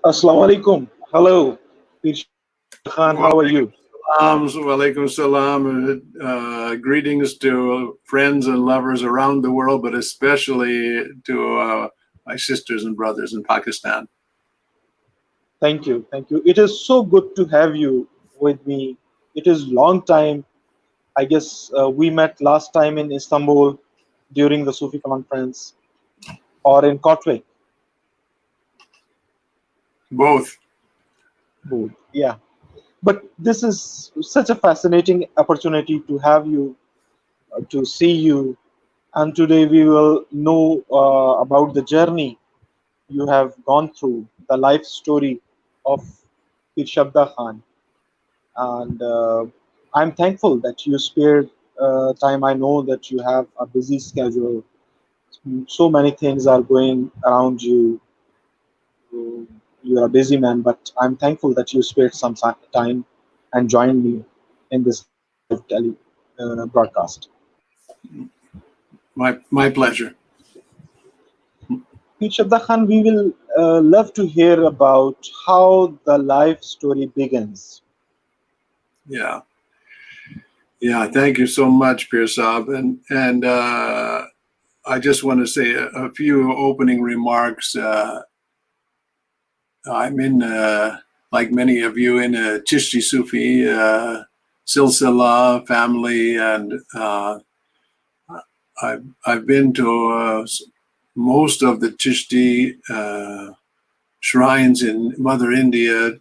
Assalamu alaikum. Hello, Pir Shabda Khan. How are you? Walaikum salam. Greetings to friends and lovers around the world, but especially to my sisters and brothers in Pakistan. Thank you. Thank you. It is so good to have you with me. It is long time. I guess we met last time in Istanbul during the Sufi conference or in Kotwik. Both. Both. Yeah. But this is such a fascinating opportunity to have you, to see you. And today we will know about the journey you have gone through, the life story of Pir Shabda Khan. And I'm thankful that you spared time. I know that you have a busy schedule. So many things are going around you. You're a busy man, but I'm thankful that you spared some time and joined me in this live broadcast. My pleasure. Pir Shabda Khan, we will love to hear about how the life story begins. Yeah. Thank you so much, Pir Sab. And I just want to say a few opening remarks. I'm in, like many of you, in a Chisti Sufi Silsila family, and I've been to most of the Chisti shrines in Mother India,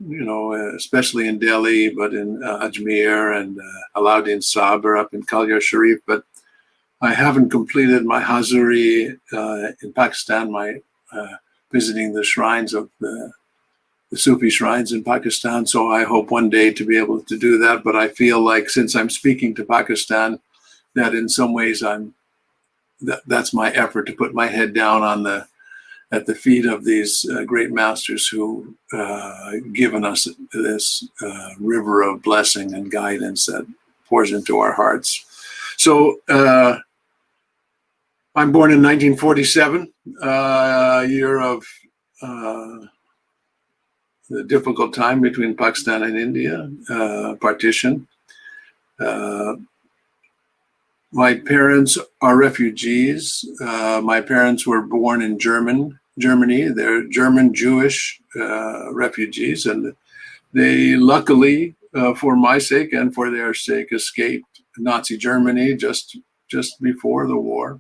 especially in Delhi, but in Ajmer and Alauddin Sabr up in Kalyar Sharif. But I haven't completed my Hazuri in Pakistan, my visiting the shrines of the Sufi shrines in Pakistan. So I hope one day to be able to do that. But I feel like since I'm speaking to Pakistan, that in some ways that's my effort to put my head down at the feet of these great masters who given us this river of blessing and guidance that pours into our hearts. So I'm born in 1947, year of the difficult time between Pakistan and India, partition. My parents are refugees. My parents were born in Germany. They're German Jewish refugees, and they luckily, for my sake and for their sake, escaped Nazi Germany just before the war.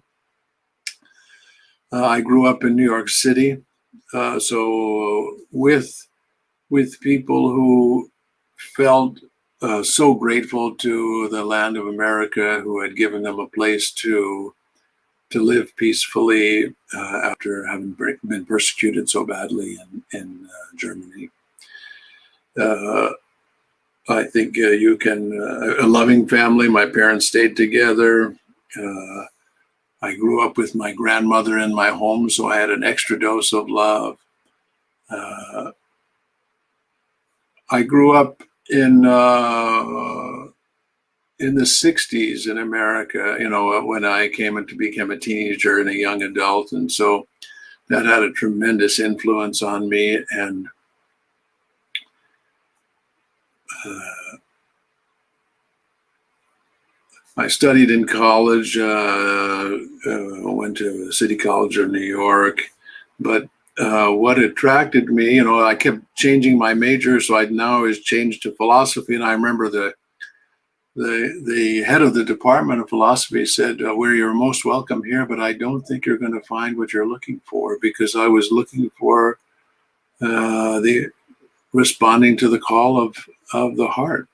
I grew up in New York City, so with people who felt so grateful to the land of America, who had given them a place to live peacefully after having been persecuted so badly in Germany. I think you can, a loving family. My parents stayed together. I grew up with my grandmother in my home, so I had an extra dose of love. I grew up in the 60s in America, when I became a teenager and a young adult. And so that had a tremendous influence on me. And I studied in college, went to City College of New York, but what attracted me, I kept changing my major, so I now always changed to philosophy. And I remember the head of the Department of Philosophy said, "Where you're most welcome here, but I don't think you're going to find what you're looking for," because I was looking for the responding to the call of the heart,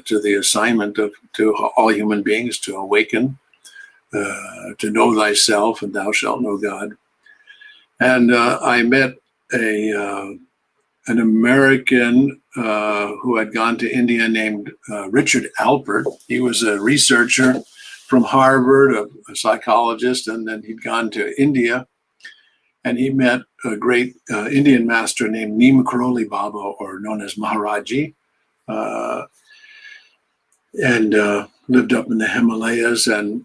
to the assignment to all human beings to awaken, to know thyself, and thou shalt know God. And I met an American who had gone to India named Richard Alpert. He was a researcher from Harvard, a psychologist, and then he'd gone to India, and he met a great Indian master named Neem Karoli Baba, or known as Maharaji, and lived up in the Himalayas. And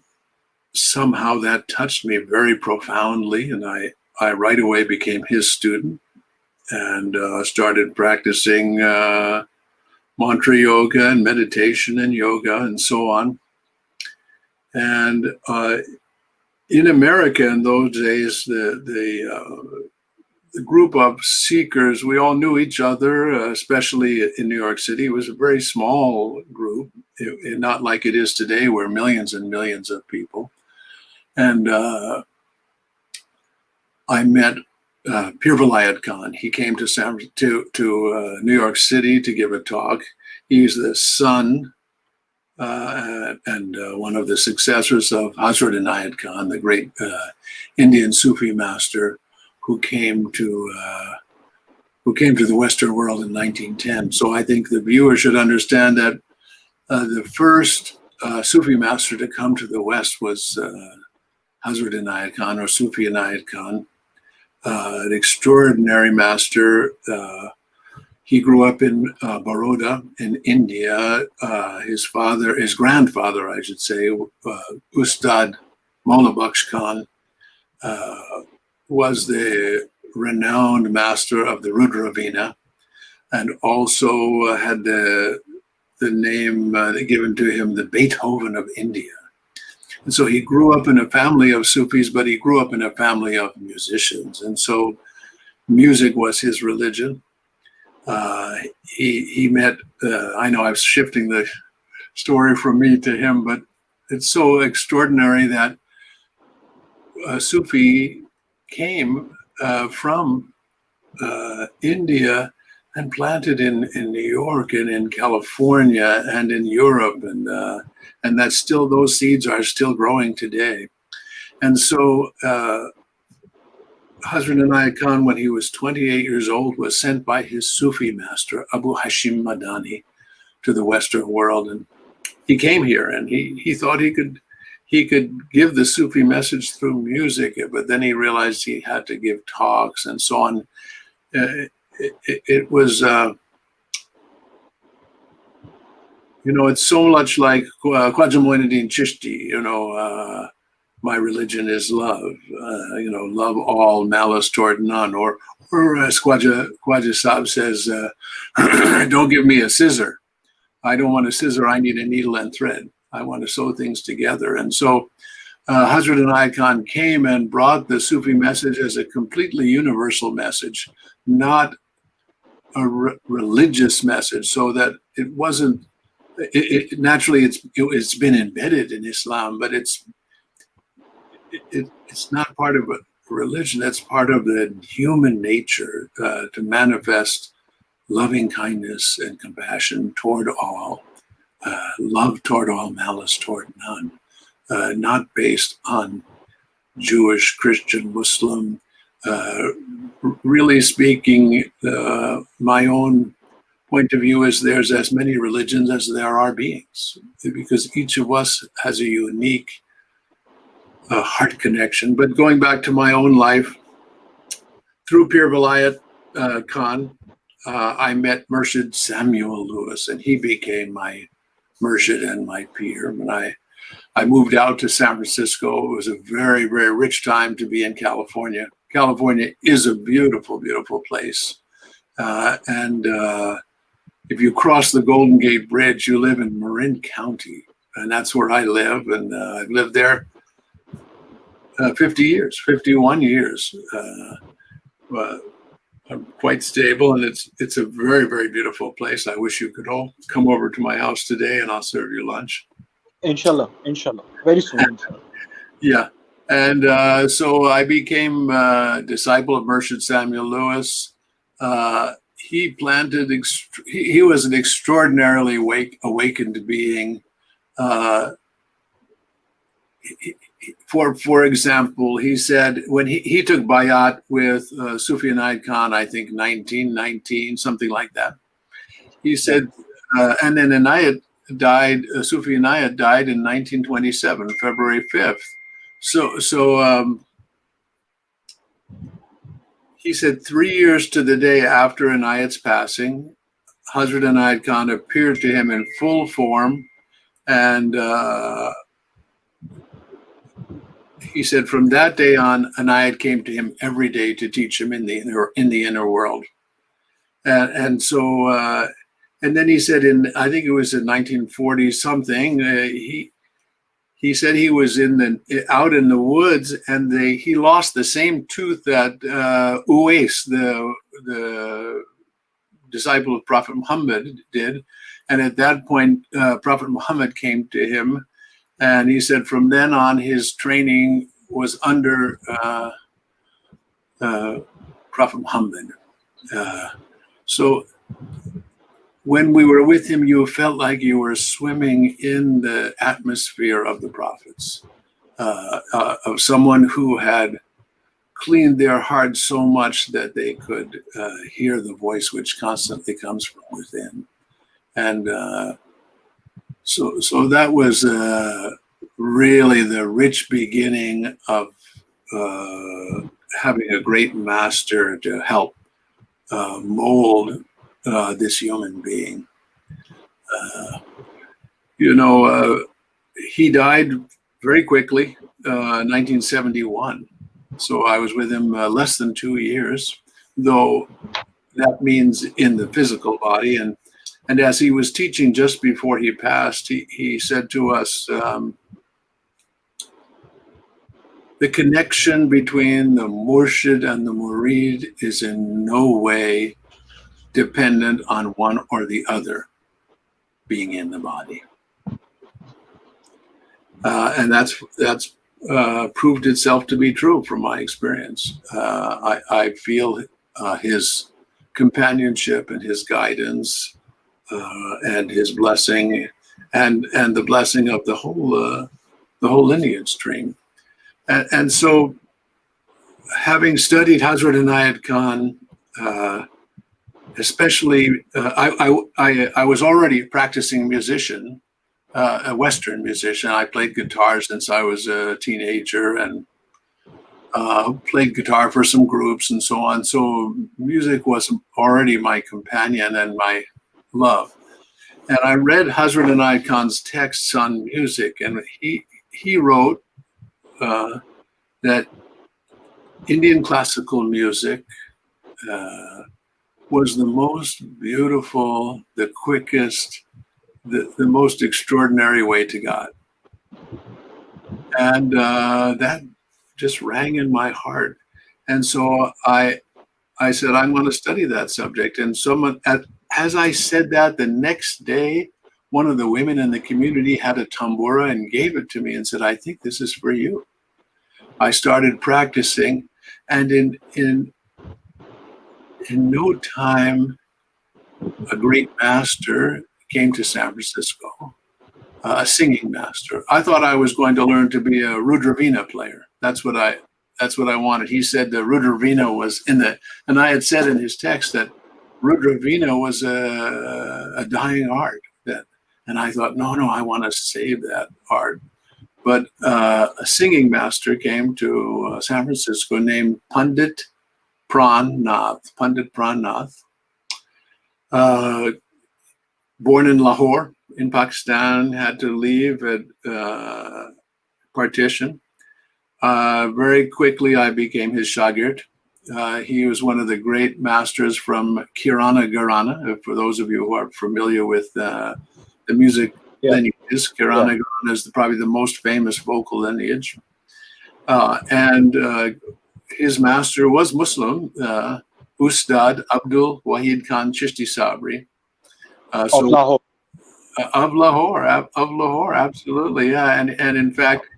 somehow that touched me very profoundly, and I right away became his student. and started practicing mantra yoga and meditation and yoga and so on. And in America in those days, the group of seekers, we all knew each other, especially in New York City. It was a very small group, not like it is today, where millions and millions of people. And I met Pir Khan. He came to New York City to give a talk. He's the son and one of the successors of Hazrat Inayat Khan, the great Indian Sufi master who came to the Western world in 1910. So I think the viewer should understand that the first Sufi master to come to the West was Hazrat Inayat Khan, or Sufi Inayat Khan, an extraordinary master. He grew up in Baroda in India. His grandfather, I should say, Ustad Maula Bakhsh Khan, was the renowned master of the Rudravina, and also had the name given to him, the Beethoven of India. And so he grew up in a family of Sufis, but he grew up in a family of musicians. And so music was his religion. He met, I know I'm shifting the story from me to him, but it's so extraordinary that Sufi came from India and planted in New York and in California and in Europe, and that's still, those seeds are still growing today. And so Hazrat Inayat Khan, when he was 28 years old, was sent by his Sufi master, Abu Hashim Madani, to the Western world. And he came here and he thought he could give the Sufi message through music, but then he realized he had to give talks and so on. It was, it's so much like Khwaja Moinuddin Chishti, my religion is love, love all, malice toward none. Or as Khwaja Sahib says, don't give me a scissor. I don't want a scissor, I need a needle and thread. I want to sew things together. And so Hazrat Inayat Khan came and brought the Sufi message as a completely universal message, not a religious message, so that it wasn't, naturally it's been embedded in Islam, but it's not part of a religion. That's part of the human nature, to manifest loving kindness and compassion toward all, love toward all, malice toward none, not based on Jewish, Christian, Muslim. Really speaking, my own point of view is there's as many religions as there are beings, because each of us has a unique heart connection. But going back to my own life, through Pir Khan, I met Murshid Samuel Lewis, and he became my Murshid and my Pir. When I moved out to San Francisco, it was a very, very rich time to be in California. California is a beautiful, beautiful place. And if you cross the Golden Gate Bridge, you live in Marin County, and that's where I live. And I've lived there 51 years. I'm quite stable, and it's a very, very beautiful place. I wish you could all come over to my house today, and I'll serve you lunch. Inshallah, very soon. Yeah, and so I became a disciple of Murshid Samuel Lewis. He planted. He was an extraordinarily awakened being. For example, he said when he took bayat with Sufi Inayat Khan, I think 1919, something like that. He said, and then Inayat died. Sufi Inayat died in 1927, February 5th. So he said 3 years to the day after Inayat's passing, Hazrat Inayat Khan appeared to him in full form, and he said from that day on, Inayat came to him every day to teach him in the inner world. And so, and then he said I think it was in 1940 something, he said he was out in the woods, and he lost the same tooth that Uwais, the disciple of Prophet Muhammad, did. And at that point, Prophet Muhammad came to him, and he said from then on, his training was under Prophet Muhammad. So when we were with him, you felt like you were swimming in the atmosphere of the prophets, of someone who had cleaned their heart so much that they could hear the voice which constantly comes from within. And so that was really the rich beginning of having a great master to help mold this human being. He died very quickly, 1971. So I was with him less than 2 years, though that means in the physical body. And as he was teaching just before he passed, he said to us, the connection between the Murshid and the Murid is in no way dependent on one or the other being in the body. And that's proved itself to be true from my experience. I feel his companionship and his guidance and his blessing and the blessing of the whole lineage stream. And so, having studied Hazrat Inayat Khan, especially, I was already a practicing musician, a Western musician. I played guitar since I was a teenager, and played guitar for some groups and so on. So music was already my companion and my love. And I read Hazrat Inayat Khan's texts on music, and he wrote that Indian classical music was the most beautiful, the quickest, the most extraordinary way to God. And that just rang in my heart. And so I said, I'm going to study that subject. And as I said that, the next day, one of the women in the community had a tambura and gave it to me and said, I think this is for you. I started practicing, and in no time, a great master came to San Francisco, a singing master. I thought I was going to learn to be a Rudravina player. That's what I wanted. He said the Rudravina was and I had said in his text that Rudravina was a dying art. And I thought, no, I want to save that art. But a singing master came to San Francisco named Pandit Pran Nath. Pandit Pran Nath, born in Lahore in Pakistan, had to leave at partition. Very quickly, I became his shagird. He was one of the great masters from Kirana. For those of you who are familiar with the music lineages, Kirana is probably the most famous vocal lineage. And his master was Muslim, Ustad Abdul Wahid Khan Chisti Sabri. Of Lahore. Of Lahore, absolutely, yeah. And in fact,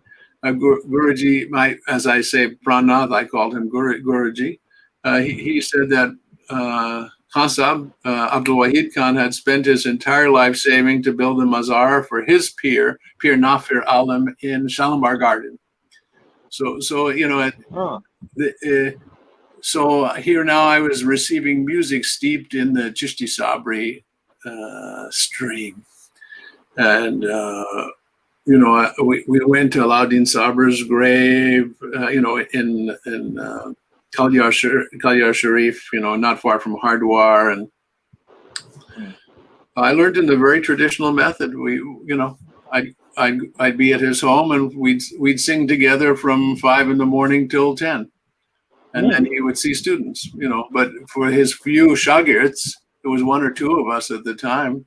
Guruji, as I say, Pran Nath, I called him Guruji. He said that Khan Sahib, Abdul Wahid Khan, had spent his entire life saving to build a mazar for his Pir Nafir Alam in Shalimar Garden. So here now I was receiving music steeped in the Chisti Sabri stream, and we went to Alauddin Sabri's grave, in Kalyar Sharif, not far from Hardwar, and I learned in the very traditional method. I'd be at his home, and we'd sing together from 5 in the morning till 10. and then he would see students, but for his few shagirds, there was one or two of us at the time.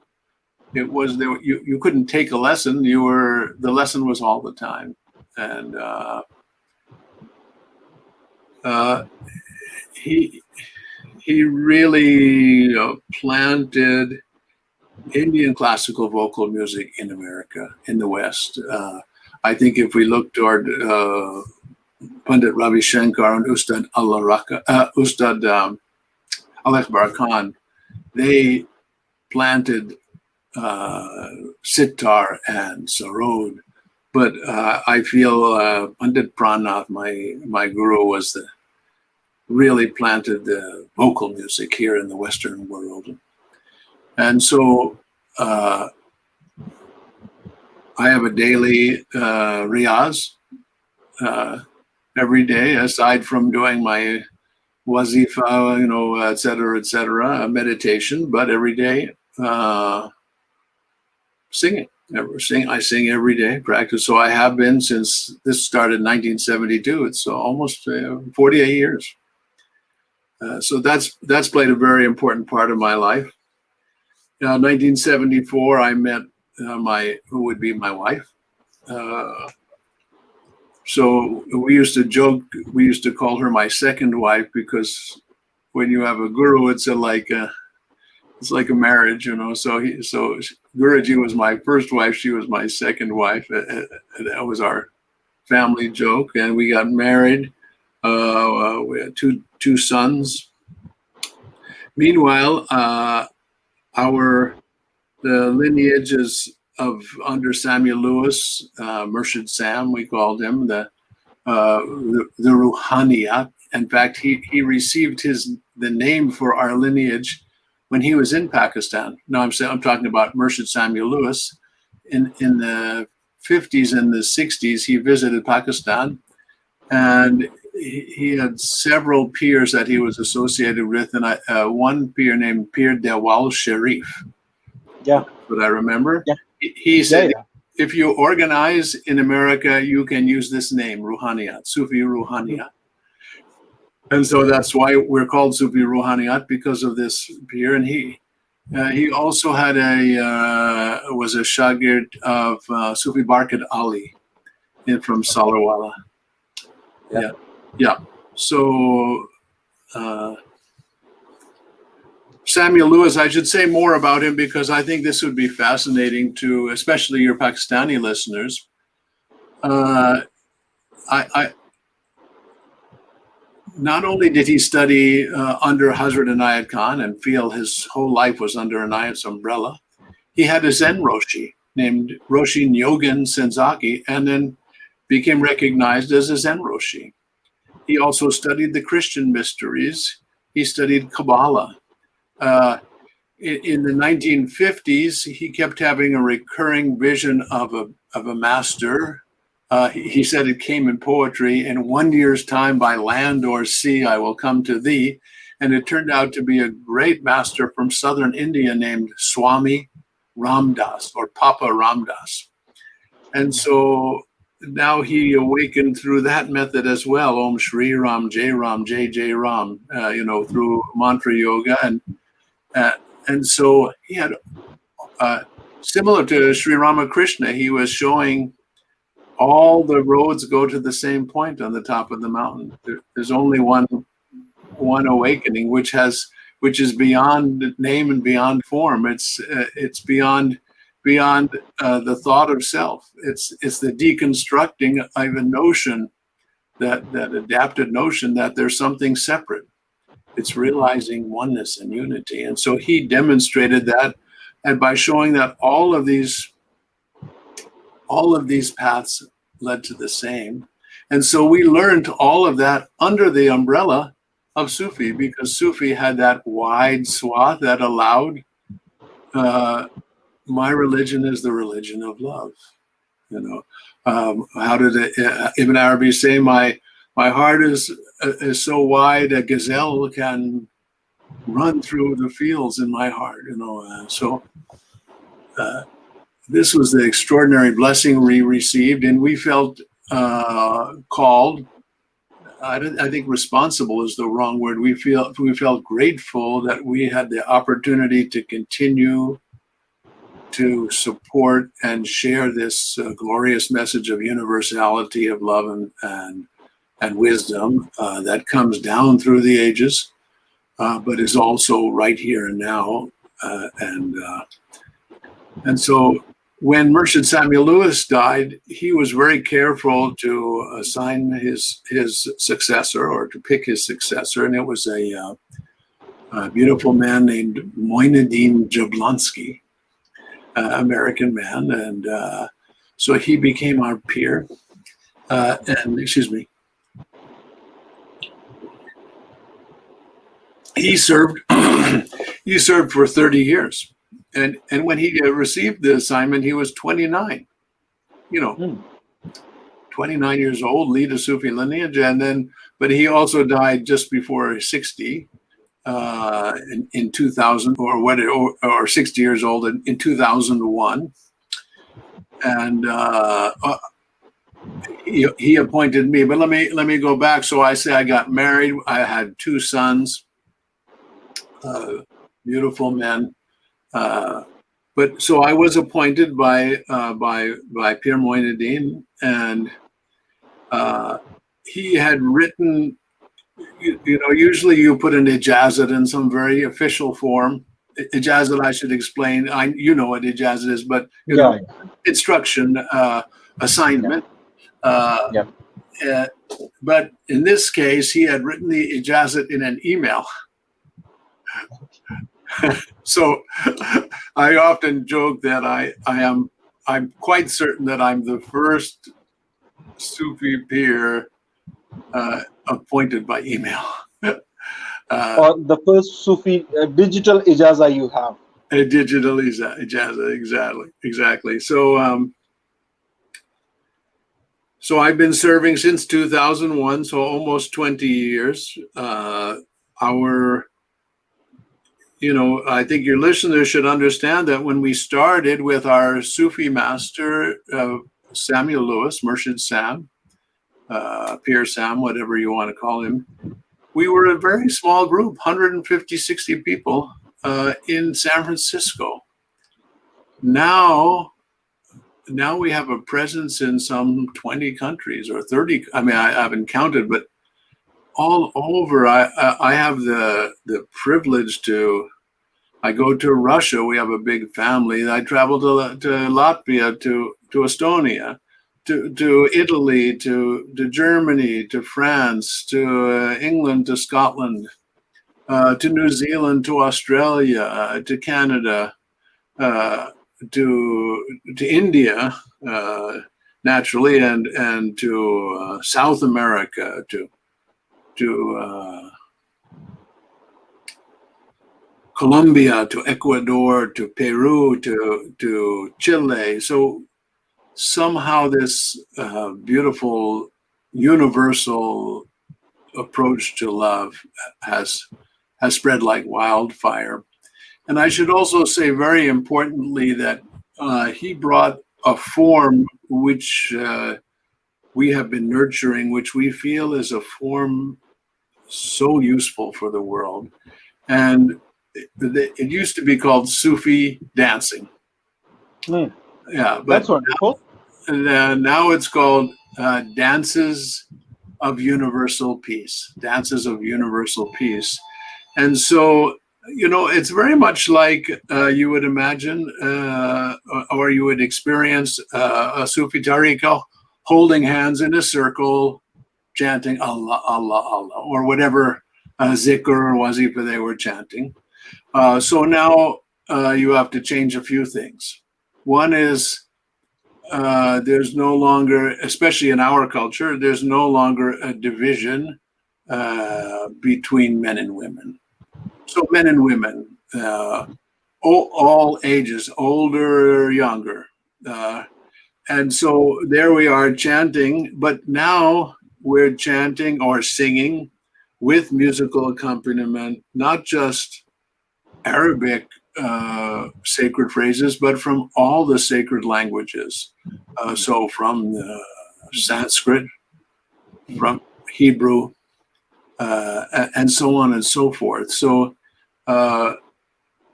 It was there. You couldn't take a lesson. The lesson was all the time, and he really planted Indian classical vocal music in America, in the West. I think if we look toward Pandit Ravi Shankar and Ustad Al-Akbar Khan, they planted sitar and sarod. But I feel Pandit Pran Nath, my guru, really planted the vocal music here in the Western world. And so I have a daily riyaz every day, aside from doing my wazifa, et cetera, meditation, but every day singing. I sing every day, practice. So I have been since this started in 1972. It's almost 48 years. So that's played a very important part of my life. 1974, I met who would be my wife. So we used to joke, we used to call her my second wife, because when you have a guru, it's like a marriage, So Guruji was my first wife; she was my second wife. That was our family joke, and we got married. We had two sons. Meanwhile, the lineages of under Samuel Lewis, Murshid Sam, we called him, the Ruhaniat. In fact, he received the name for our lineage when he was in Pakistan. Now I'm talking about Murshid Samuel Lewis. In the 50s and the 60s, he visited Pakistan, and he had several peers that he was associated with, and one peer named Pir Dewal Sharif. Yeah. But I remember. Yeah. He said, if you organize in America, you can use this name, Ruhaniat, Sufi Ruhaniat. And so that's why we're called Sufi Ruhaniat, because of this peer. And he also had was a shagird of Sufi Barkat Ali from Salarwala. Yeah. So Samuel Lewis, I should say more about him, because I think this would be fascinating to, especially your Pakistani listeners. Not only did he study under Hazrat Inayat Khan and feel his whole life was under Inayat's umbrella, he had a Zen Roshi named Roshi Nyogen Senzaki, and then became recognized as a Zen Roshi. He also studied the Christian mysteries. He studied Kabbalah. In the 1950s, he kept having a recurring vision of a master. He said it came in poetry: "In 1 year's time, by land or sea, I will come to thee." And it turned out to be a great master from southern India named Swami Ramdas, or Papa Ramdas. And so now he awakened through that method as well. Om Shri Ram, Jai Ram, Jai Jai Ram, through mantra yoga. And so he had, similar to Sri Ramakrishna, he was showing all the roads go to the same point on the top of the mountain. There's only one awakening, which is beyond name and beyond form. It's beyond the thought of self. It's the deconstructing of a notion, that adapted notion that there's something separate. It's realizing oneness and unity. And so he demonstrated that, and by showing that all of these paths led to the same. And so we learned all of that under the umbrella of Sufi, because Sufi had that wide swath that allowed, my religion is the religion of love. How did Ibn Arabi say, my heart is so wide a gazelle can run through the fields in my heart. So this was the extraordinary blessing we received, and we felt called I think responsible is the wrong word. We felt grateful that we had the opportunity to continue to support and share this glorious message of universality of love and wisdom that comes down through the ages, but is also right here and now. And so when Murshid Samuel Lewis died, he was very careful to assign his successor, or to pick his successor, and it was a beautiful man named Moinuddin Jablonski, American man, and so he became our peer. And excuse me, he served he served for 30 years. And when he received the assignment, he was 29, 29 years old, lead a Sufi lineage. But he also died just before 60 in 2000, or 60 years old in 2001. And he appointed me. But let me go back. So I say I got married. I had 2 sons, beautiful men. But so I was appointed by Pir Moinuddin, and he had written. Usually you put an ijazat in some very official form. Ijazat, I should explain. You know what ijazat is, but instruction, assignment. But in this case, he had written the ijazat in an email. So I often joke that I'm quite certain that I'm the first Sufi peer appointed by email. Or the first Sufi digital ijaza you have. A digital ijaza, exactly. So so I've been serving since 2001, so almost 20 years. I think your listeners should understand that when we started with our Sufi master, Samuel Lewis, Murshid Sam, Pir Sam, whatever you want to call him, we were a very small group, 150, 60 people in San Francisco. Now we have a presence in some 20 countries or 30. I mean, I haven't counted, but all over. I have the privilege to. I go to Russia. We have a big family. I travel to Latvia, to Estonia, to Italy, to Germany, to France, to England, to Scotland, to New Zealand, to Australia, to Canada, to India, naturally, and to South America, to Colombia, to Ecuador, to Peru, to Chile. So somehow this beautiful universal approach to love has spread like wildfire. And I should also say, very importantly, that he brought a form which we have been nurturing, which we feel is a form so useful for the world. And it used to be called Sufi dancing. Yeah, but that's wonderful. Now it's called Dances of Universal Peace. Dances of Universal Peace. And so, it's very much like you would imagine or you would experience a Sufi tariqa holding hands in a circle, chanting Allah, Allah, Allah, or whatever zikr or wazifa they were chanting. So now you have to change a few things. One is there's no longer, especially in our culture, there's no longer a division between men and women. So men and women, all ages, older or younger. And so there we are chanting, but now we're chanting or singing with musical accompaniment, not just Arabic sacred phrases, but from all the sacred languages. So from Sanskrit, from Hebrew, and so on and so forth. So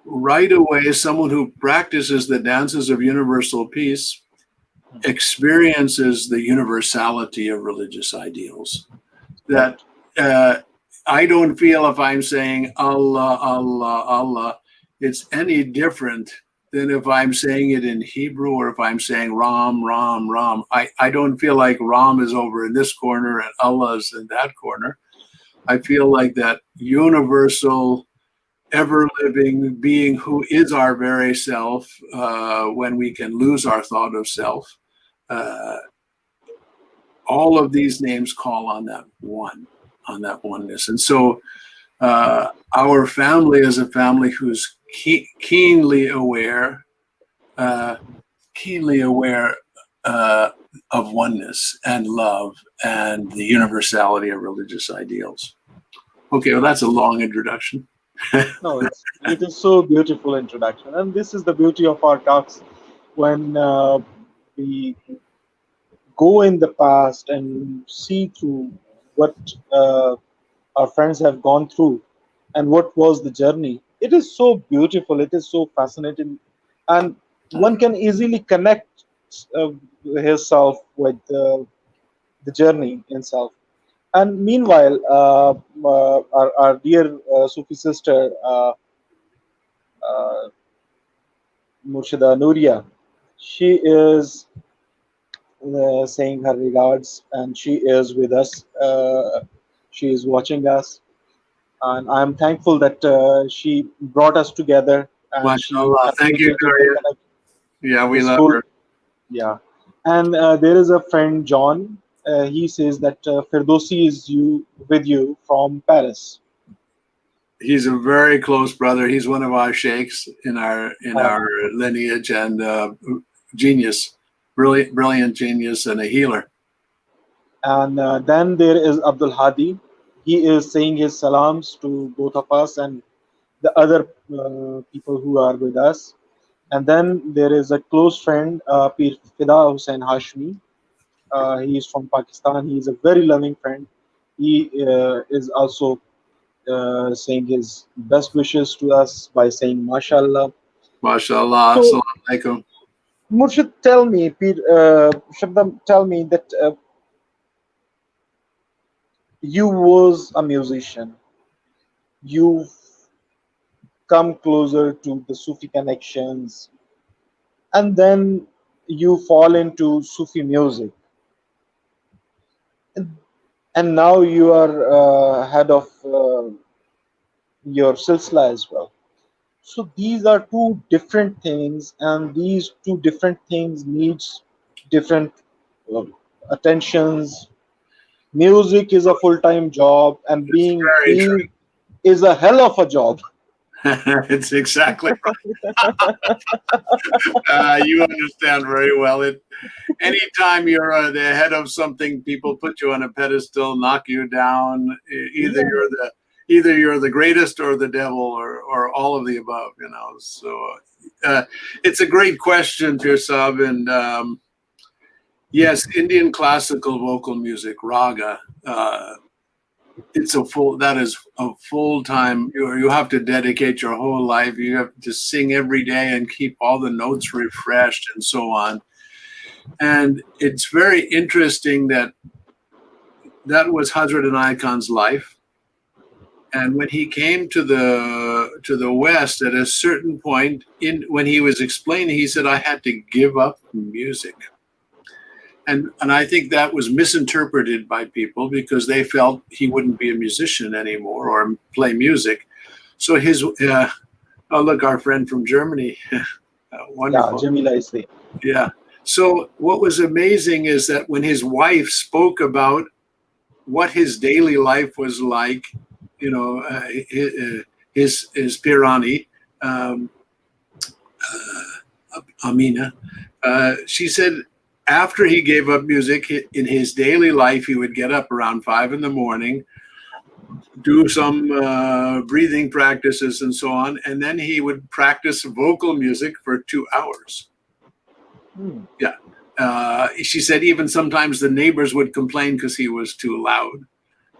right away, someone who practices the dances of universal peace experiences the universality of religious ideals. That I don't feel if I'm saying Allah, Allah, Allah, it's any different than if I'm saying it in Hebrew or if I'm saying Ram, Ram, Ram. I don't feel like Ram is over in this corner and Allah is in that corner. I feel like that universal, ever-living being who is our very self, when we can lose our thought of self, all of these names call on that oneness. And so our family is a family who's keenly aware of oneness and love and the universality of religious ideals. Okay, well, that's a long introduction. No, it is so beautiful introduction, and this is the beauty of our talks when we go in the past and see through what our friends have gone through and what was the journey. It is so beautiful. It is so fascinating, and one can easily connect uh, himself with the journey itself. And meanwhile, our dear Sufi sister, uh, Murshida Nuria, she is saying her regards, and she is with us. She is watching us, and I'm thankful that she brought us together, and she MashaAllah. Thank you, facilitated Daria. Yeah, the we love school. her. Yeah, and there is a friend John. He says that Firdausi is with you from Paris. He's a very close brother. He's one of our sheikhs in our Uh, lineage, and genius, brilliant genius, and a healer. and then there is Abdul Hadi. He is saying his salams to both of us and the other people who are with us. And then there is a close friend, Pir Fida Hussain Hashmi. He is from Pakistan. He is a very loving friend. He is also saying his best wishes to us by saying MashaAllah. MashaAllah. So, Assalamu alaikum. Murshid, tell me, Pir Shabda, tell me that you was a musician. You've come closer to the Sufi connections, and then you fall into Sufi music, and now you are head of your silsila as well. So these are two different things, and these two different things needs different uh, attentions. Music is a full-time job, and It's being very true. healed is a hell of a job. It's exactly right. You understand very well. Anytime you're the head of something, people put you on a pedestal, knock you down. Yeah, Either you're the greatest or the devil, or all of the above. So it's a great question, Pir Sab, and yes, Indian classical vocal music, Raga. That is a full time. You have to dedicate your whole life. You have to sing every day and keep all the notes refreshed and so on. And it's very interesting that was Hazrat Inayat Khan's life. And when he came to the West, at a certain point when he was explaining, he said, "I had to give up music." And I think that was misinterpreted by people because they felt he wouldn't be a musician anymore or play music. So oh, look, our friend from Germany. yeah, Wonderful. Jamila is there. Yeah. So what was amazing is that when his wife spoke about what his daily life was like, his Pirani, Amina, she said, after he gave up music in his daily life, he would get up around 5 a.m, do some breathing practices and so on, and then he would practice vocal music for 2 hours. Hmm. Yeah. She said even sometimes the neighbors would complain because he was too loud.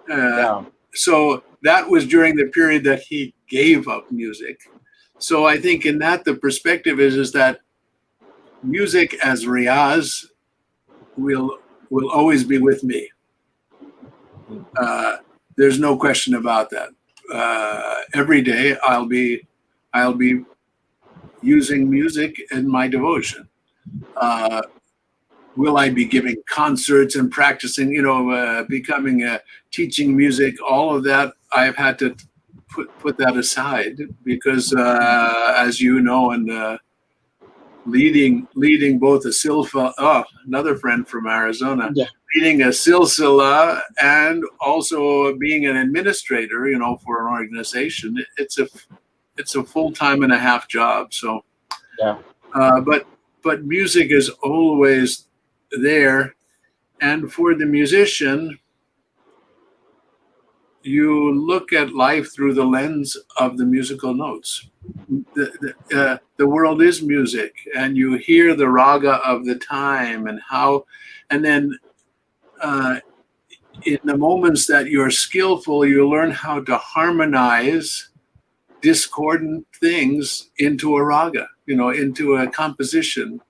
Uh, Yeah. so that was during the period that he gave up music. So I think in that the perspective is that music as riyaz will always be with me. Uh, there's no question about that. Every day I'll be using music in my devotion. Uh, will I be giving concerts and practicing? Becoming a teaching music. All of that I've had to put that aside because, as you know, and leading both a silfa. Oh, another friend from Arizona. Yeah. Leading a silsila and also being an administrator, for an organization. It's a full time and a half job. So, Yeah. but music is always there, and for the musician, you look at life through the lens of the musical notes. The world is music, and you hear the raga of the time and then in the moments that you're skillful, you learn how to harmonize discordant things into a raga, into a composition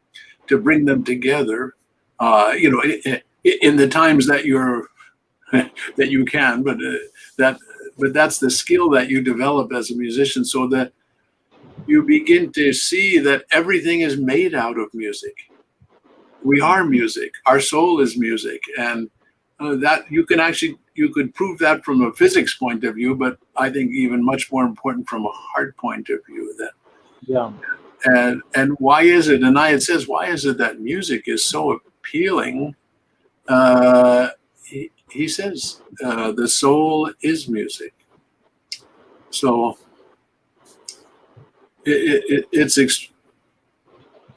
to bring them together. In the times that that you can, but that's the skill that you develop as a musician, so that you begin to see that everything is made out of music. We are music. Our soul is music, and that you could prove that from a physics point of view, but I think even much more important from a heart point of view. Yeah. And why is it? Inayat says, why is it that music is so appealing? He says the soul is music. So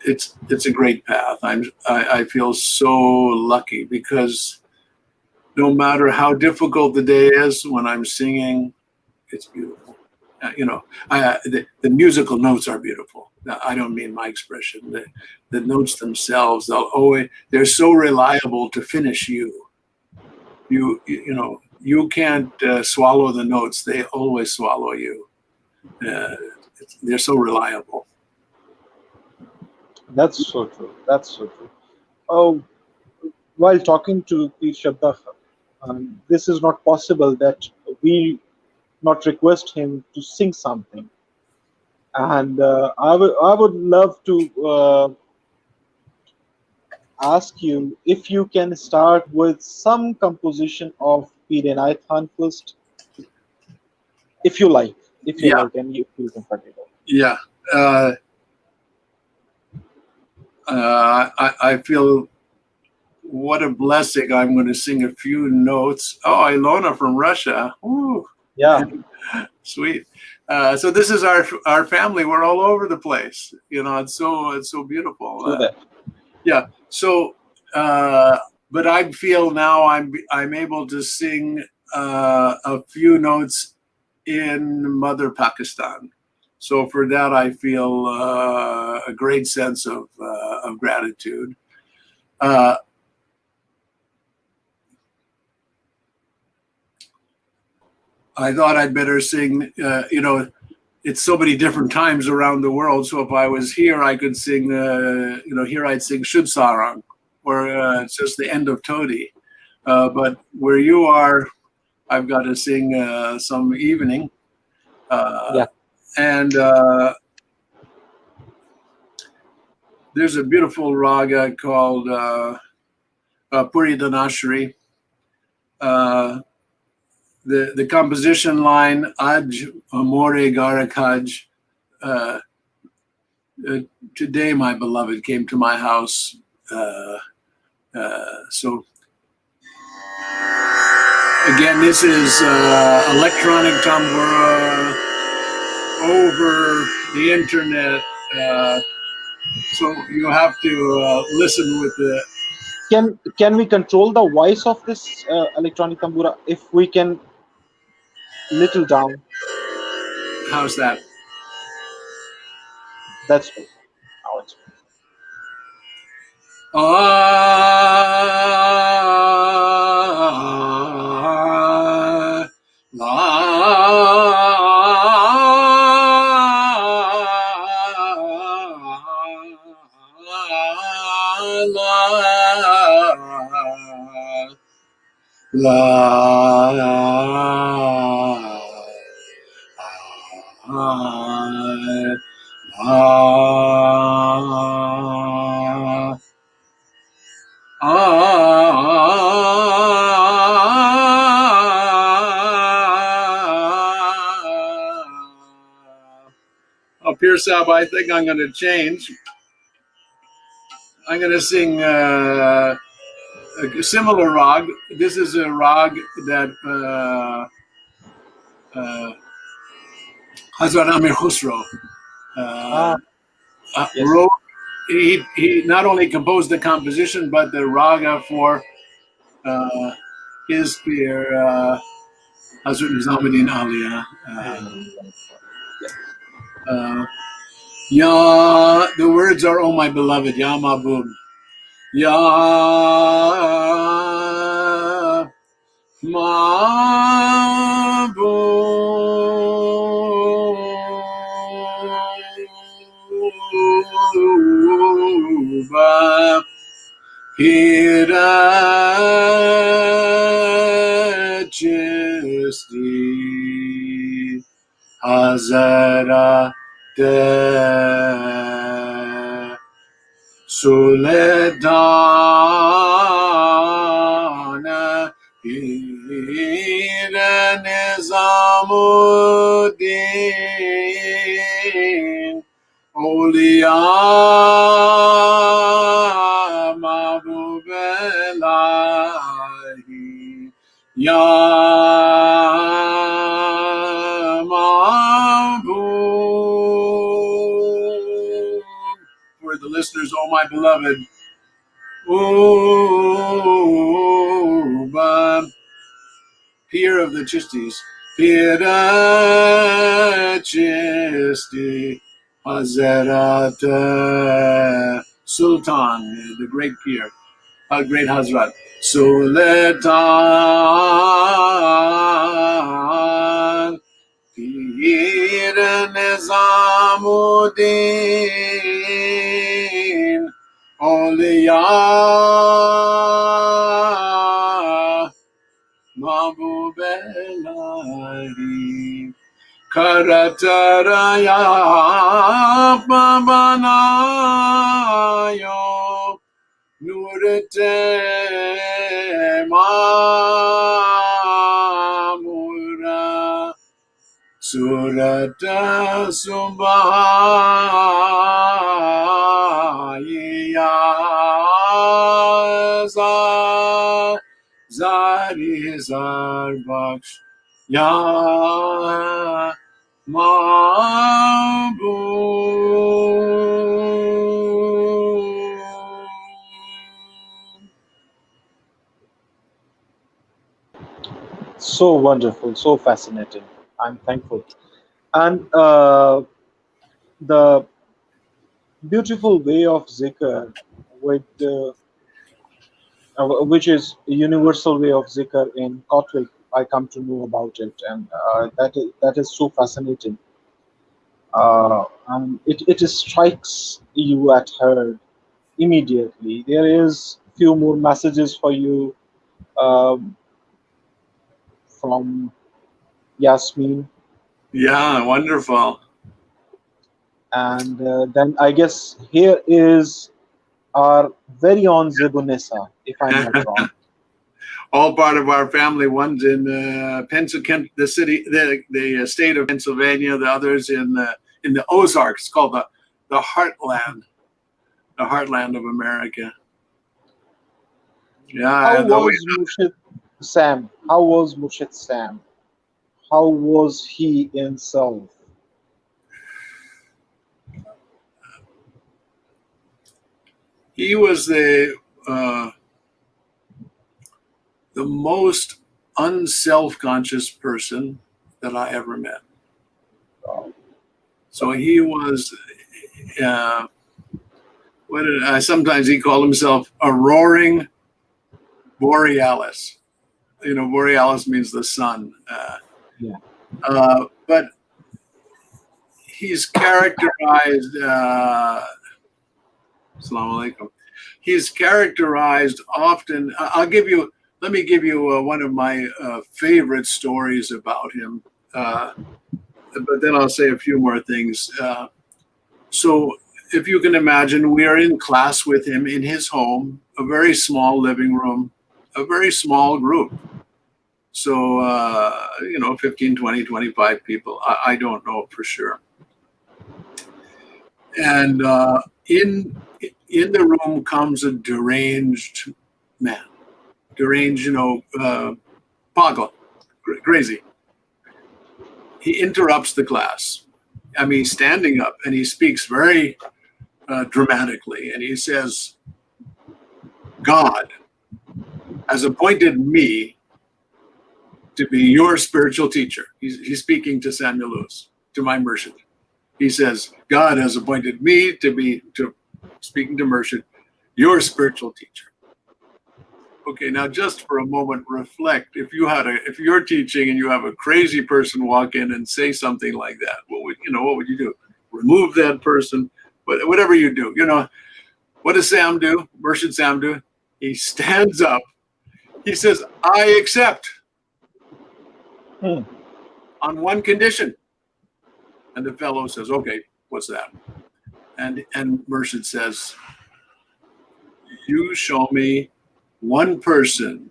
it's a great path. I feel so lucky because no matter how difficult the day is, when I'm singing, it's beautiful. The musical notes are beautiful. I don't mean my expression. The notes themselves, they're so reliable to finish you. You can't swallow the notes. They always swallow you. They're so reliable. That's so true. That's so true. Oh, while talking to Pir Shabda Kahn, this is not possible that we not request him to sing something. And I would love to ask you if you can start with some composition of Pir Inayat Khan first, if you like, Yeah, and you feel comfortable. yeah. I feel what a blessing. I'm going to sing a few notes. Oh, Ilona from Russia. Ooh, Yeah, sweet. So this is our family. We're all over the place. It's so beautiful. do that. Yeah. So, but I feel now I'm able to sing a few notes in Mother Pakistan. So for that, I feel a great sense of gratitude. Uh, I thought I'd better sing. It's so many different times around the world. So if I was here, I could sing. Here I'd sing Shud Sarang, or it's just the end of Todi. But where you are, I've got to sing some evening. Yeah, And there's a beautiful raga called Puri Danashri. The composition line Aj Amore Garakaj. Today, my beloved came to my house. So again, this is electronic tambura over the internet. So you have to listen with the. can we control the voice of this electronic tambura if we can little down? How's that? That's good. Now it's good. Ah, Oh, Pir Sab, I think I'm going to change. I'm going to sing a similar rag. This is a rag that Hazrat Amir Khusro Ah, yes. wrote. He not only composed the composition, but the raga for his peer, Hazrat Nizamuddin Alia. Yeah. Ya, the words are, "Oh my beloved, Ya Mahbub, Ya Mahbub, Hira Chisti Hazrat Suledana Pir Nizamuddin Awliya Mahbub Elahi Ya Mahbub. For the listeners, oh my beloved, peer of the Chistis, Pira Chisti Hazrat Sultan, the great peer, great Hazrat. Sultan Pir Nizamuddin Awliya Mahbub Elahi Karataraya Babanayo Nurte Mamura Surata Subhaya Zari Zarbaksh Ya Mahbub. So wonderful, so fascinating. I'm thankful. And the beautiful way of zikr, with which is a universal way of zikr in Kotwik, I come to know about it, and that is so fascinating. It strikes you at heart immediately. There is few more messages for you um, from Yasmin, Yeah, wonderful. and then I guess here is our very own Zebunesa, if I'm not wrong. All part of our family. One's in Pennsylvania, the city, the state of Pennsylvania. The others in the Ozarks, called the heartland of America. How Yeah, was Murshid Sam? How was Murshid Sam? How was he himself? he was the most unself-conscious person that I ever met. So he was. Uh, sometimes he called himself a roaring borealis. You know, borealis means the sun. Yeah. But he's characterized Assalamu alaikum. He's characterized often. Let me give you one of my favorite stories about him. But then I'll say a few more things. So if you can imagine, we are in class with him in his home, a very small living room, a very small group. So, 15, 20, 25 people. I don't know for sure. And in the room comes a deranged man. Deranged, pagal, crazy. He interrupts the class. I mean, standing up, and he speaks very dramatically, and he says, God has appointed me to be your spiritual teacher. He's speaking to Samuel Lewis, to my Murshid. He says, God has appointed me speaking to Murshid, your spiritual teacher. Okay, now just for a moment, reflect. If you're teaching and you have a crazy person walk in and say something like that, what would you do? Remove that person, whatever you do. What does Sam do? Murshid Sam do? He stands up. He says, I accept on one condition. And the fellow says, okay, what's that? And Murshid says, you show me one person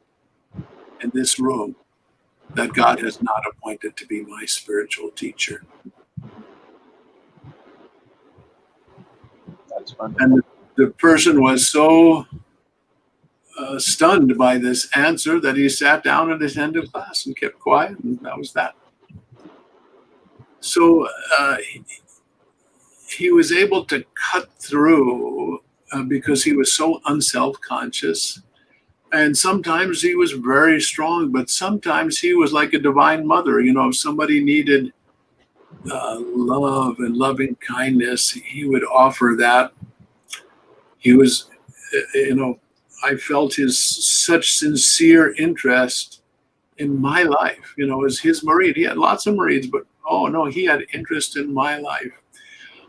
in this room that God has not appointed to be my spiritual teacher. That's wonderful. And the person was so stunned by this answer that he sat down and attended class and kept quiet, and that was that. So he was able to cut through because he was so unself-conscious. And sometimes he was very strong, but sometimes he was like a divine mother. If somebody needed love and loving kindness, he would offer that. He was, I felt his such sincere interest in my life. As his murid. He had lots of murids, but he had interest in my life.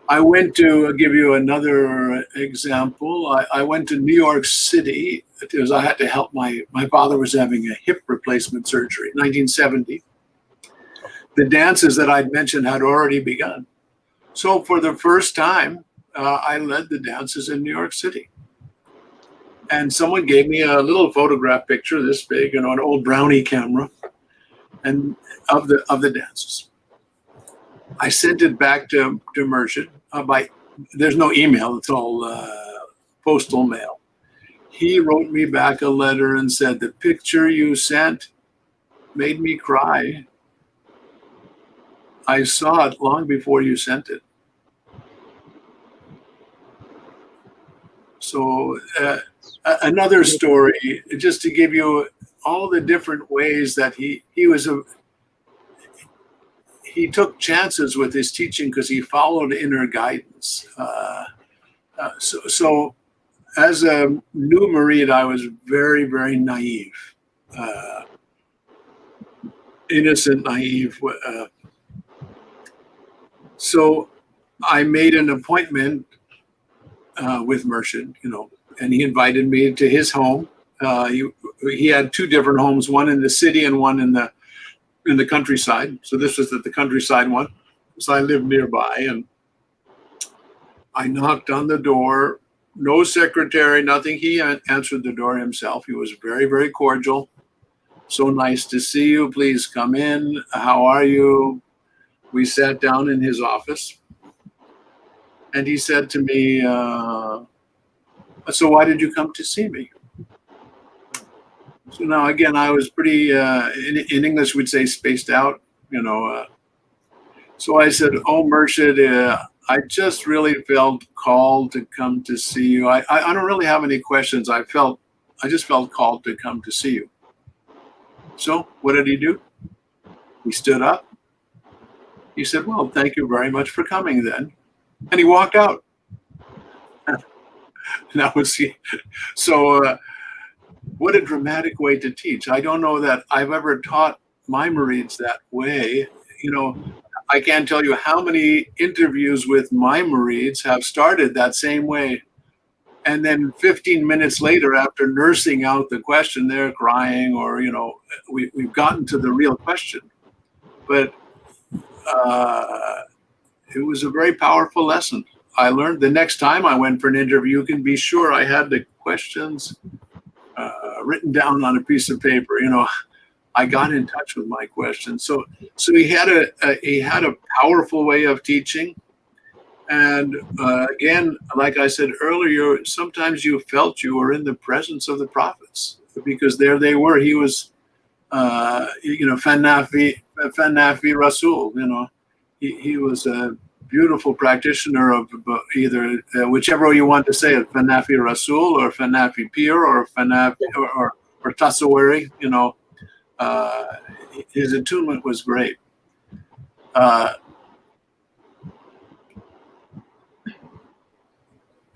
I went to give you another example. I went to New York City because I had to help my father was having a hip replacement surgery, 1970. The dances that I'd mentioned had already begun. So for the first time, I led the dances in New York City. And someone gave me a little photograph picture this big, an old Brownie camera, and of the dances. I sent it back to Murshid there's no email, it's all postal mail. He wrote me back a letter and said, the picture you sent made me cry. I saw it long before you sent it. So another story, just to give you all the different ways that he took chances with his teaching because he followed inner guidance. So as a new murid, I was very, very naive, innocent, naive. So I made an appointment with Murshid, and he invited me to his home. He had two different homes, one in the city and one in the countryside. So this was the countryside one. So I lived nearby, and I knocked on the door. No secretary, nothing. He answered the door himself. He was very, very cordial. So nice to see you. Please come in. How are you? We sat down in his office, and he said to me, so why did you come to see me? So now, again, I was pretty, in English, we'd say spaced out, So I said, oh, Murshid, I just really felt called to come to see you. I don't really have any questions. I just felt called to come to see you. So what did he do? He stood up. He said, well, thank you very much for coming then. And he walked out. That was so. What a dramatic way to teach. I don't know that I've ever taught my murids that way. I can't tell you how many interviews with my murids have started that same way. And then 15 minutes later, after nursing out the question, they're crying, or, we've gotten to the real question. But it was a very powerful lesson. I learned the next time I went for an interview, you can be sure I had the questions written down on a piece of paper. I got in touch with my questions. So he had a powerful way of teaching. And again, like I said earlier, sometimes you felt you were in the presence of the prophets, because there they were. He was, Fanafi Rasul. He was a beautiful practitioner of either whichever way you want to say it, Fanafi Rasul or Fanafi Pir or Fanafi or Tasawwuri. His attunement was great.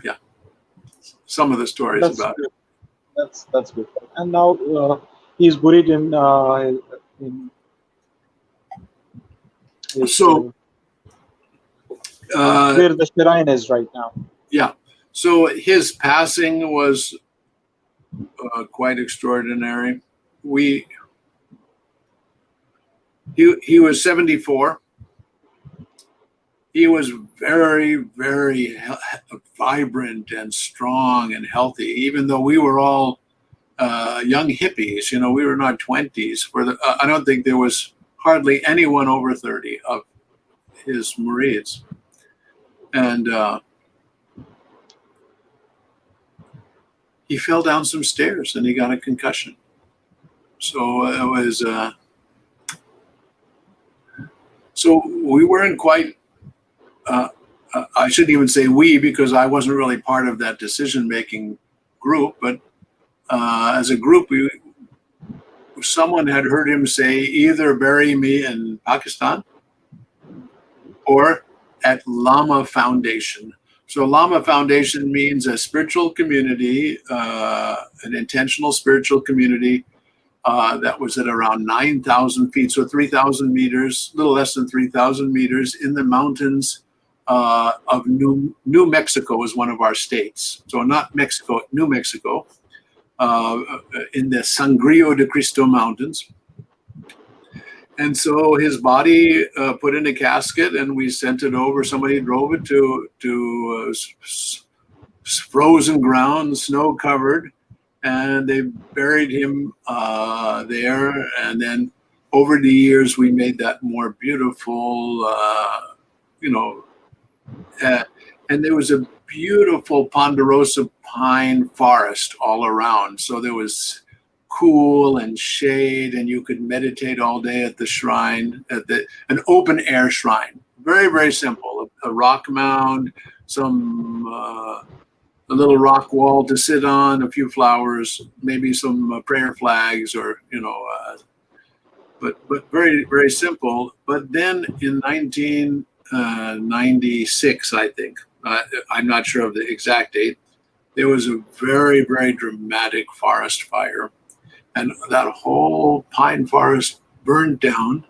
Yeah, some of the stories That's about good. That's good. And now he's buried in it. his, So where the shrine is right now. yeah, so his passing was quite extraordinary. He was 74. He was very, very vibrant and strong and healthy, even though we were all young hippies. We were in our 20s. I don't think there was hardly anyone over 30 of his murids. And he fell down some stairs and he got a concussion. So it was... So we weren't quite... I shouldn't even say we, because I wasn't really part of that decision-making group. But as a group, someone had heard him say, either bury me in Pakistan or at Lama Foundation. So Lama Foundation means a spiritual community, an intentional spiritual community that was at around 9,000 feet, so 3,000 meters, a little less than 3,000 meters in the mountains of New Mexico is one of our states. So not Mexico, New Mexico, in the Sangrio de Cristo Mountains. And so his body put in a casket, and we sent it over. Somebody drove it to frozen ground, snow covered, and they buried him there. And then over the years, we made that more beautiful, and there was a beautiful ponderosa pine forest all around. So there was cool and shade, and you could meditate all day at the shrine, an open air shrine. Very, very simple. A rock mound, a little rock wall to sit on, a few flowers, maybe some prayer flags, or but very, very simple. But then in 1996, I think, I'm not sure of the exact date, there was a very, very dramatic forest fire. And that whole pine forest burned down.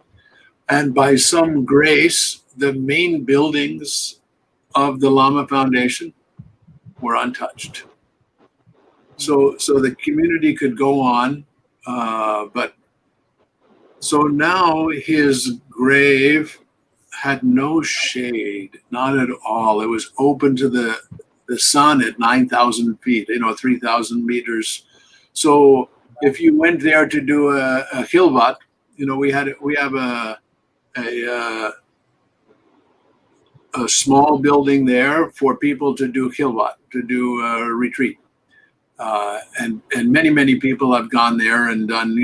And by some grace, the main buildings of the Lama Foundation were untouched. So the community could go on. But so now his grave had no shade, not at all. It was open to the sun at 9,000 feet, 3,000 meters. So if you went there to do a khilvat, we have a small building there for people to do khilvat, to do a retreat, and many people have gone there and done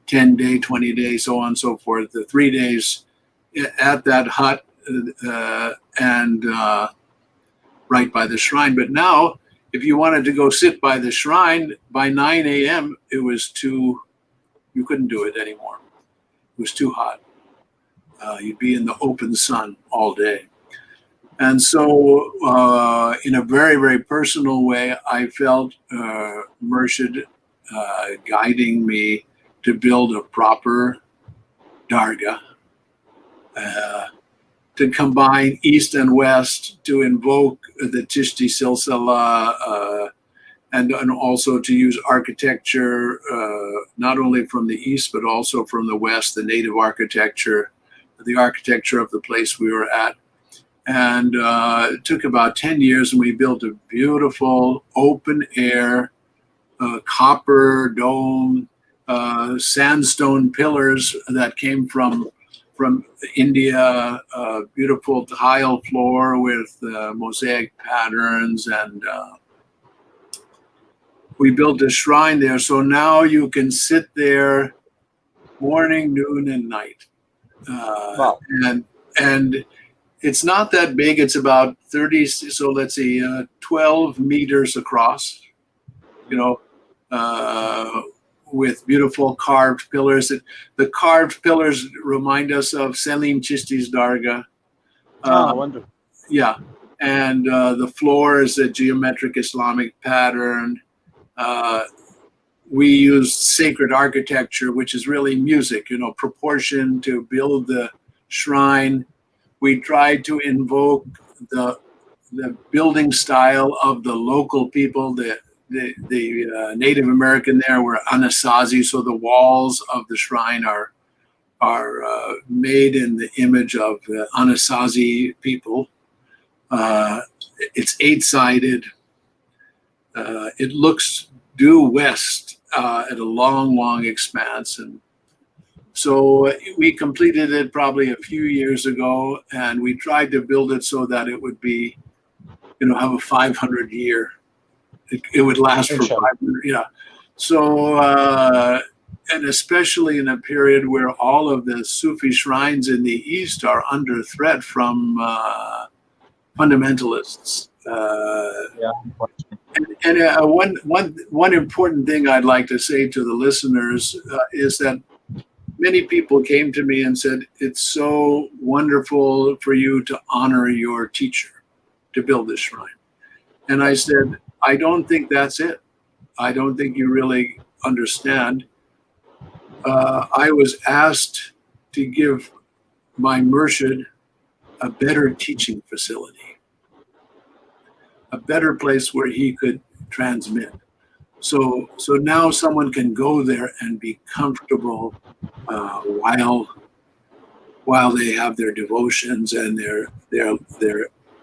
10-day, 20-day, so on and so forth. The 3 days at that hut and right by the shrine. But now, if you wanted to go sit by the shrine, by 9 a.m., you couldn't do it anymore. It was too hot. You'd be in the open sun all day. And so in a very, very personal way, I felt Murshid guiding me to build a proper dargah to combine East and West to invoke the Chisti Silsila, and also to use architecture, not only from the East, but also from the West, the native architecture, the architecture of the place we were at. And it took about 10 years, and we built a beautiful open air, copper dome, sandstone pillars that came from India, beautiful tile floor with mosaic patterns, and we built a shrine there. So now you can sit there morning, noon, and night. Wow. And it's not that big. It's about 30, so let's see, 12 meters across, with beautiful carved pillars. The carved pillars remind us of Selim Chisti's Dargah. Wonderful. Yeah. And the floor is a geometric Islamic pattern. We use sacred architecture, which is really music, proportion to build the shrine. We tried to invoke the building style of the local people. The Native American there were Anasazi, so the walls of the shrine are made in the image of the Anasazi people. It's 8-sided. It looks due west at a long expanse, and so we completed it probably a few years ago, and we tried to build it so that it would be, have a 500 year. It would last for 500, yeah. So, and especially in a period where all of the Sufi shrines in the East are under threat from fundamentalists. One important thing I'd like to say to the listeners is that many people came to me and said, it's so wonderful for you to honor your teacher, to build this shrine. And I said, I don't think that's it. I don't think you really understand. I was asked to give my Murshid a better teaching facility, a better place where he could transmit. So now someone can go there and be comfortable while they have their devotions and their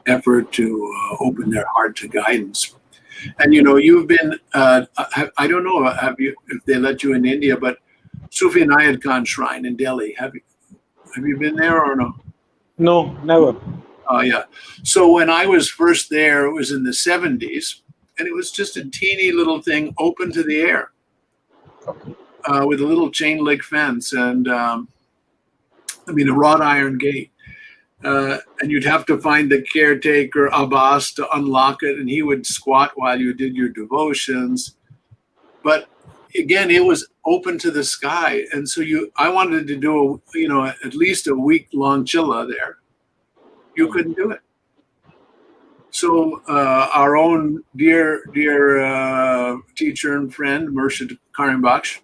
effort to open their heart to guidance. And you've been I don't know if they let you in India, but Sufi Ruhaniat Khan Shrine in Delhi. Have you been there or no? No, never. Yeah. So when I was first there, it was in the 70s, and it was just a teeny little thing open to the air with a little chain link fence and a wrought iron gate. And you'd have to find the caretaker, Abbas, to unlock it, and he would squat while you did your devotions. But again, it was open to the sky. And so I wanted to do at least a week-long chilla there. You couldn't do it. So our own dear teacher and friend, Murshid Karim Baksh,